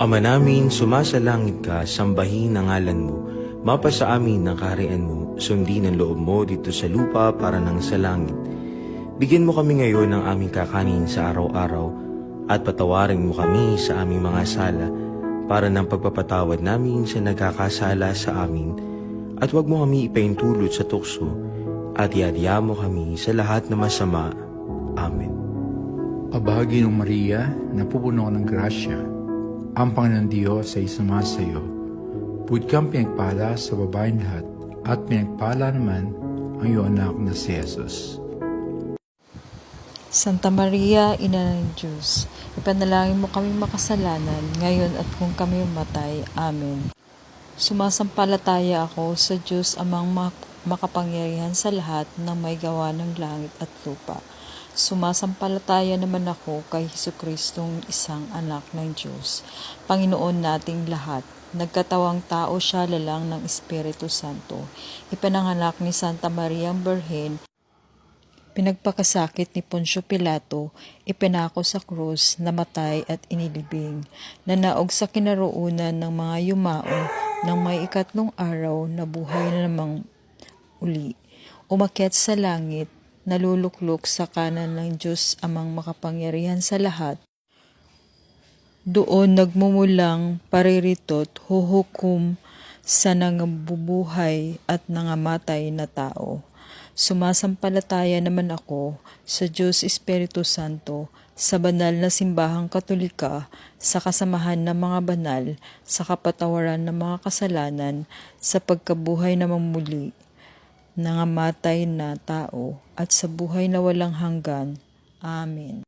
Ama namin, sumasalangit ka, sambahin ang ngalan mo. Mapasa amin ang kaharian mo, sundin ang loob mo dito sa lupa para nang sa langit. Bigyan mo kami ngayon ng aming kakanin sa araw-araw at patawarin mo kami sa aming mga sala para ng pagpapatawad namin sa nagkakasala sa amin. At huwag mo kami ipaintulot sa tukso at iadya mo kami sa lahat na masama. Amen. Pabahagi ng Maria, napupuno ng grasya, ang Panginoon Diyos ay sumasayo. Buti kang pinagpala sa babaeng lahat, at pinagpala naman ang iyong anak na si Jesus. Santa Maria, Ina ng Diyos, ipanalangin mo kami makasalanan, ngayon at kung kami matay. Amen. Sumasampalataya ako sa Diyos amang makapangyarihan sa lahat ng may gawa ng langit at lupa. Sumasampalataya naman ako kay Jesucristong isang anak ng Diyos, Panginoon nating lahat. Nagkatawang tao siya lalang ng Espiritu Santo. Ipinanganak ni Santa Maria ang Birhen, pinagpakasakit ni Poncio Pilato, ipinako sa krus, namatay at inilibing, nanaog sa kinaroonan ng mga yumao, ng may ikatlong araw na buhay na namang uli. Umakyat sa langit, naluluklok sa kanan ng Diyos amang makapangyarihan sa lahat. Doon nagmumulang pariritot, huhukom sa nangabubuhay at nangamatay na tao. Sumasampalataya naman ako sa Diyos Espiritu Santo, sa banal na simbahang katolika, sa kasamahan ng mga banal, sa kapatawaran ng mga kasalanan, sa pagkabuhay na mamuli, nangamatay na tao, at sa buhay na walang hanggan. Amen.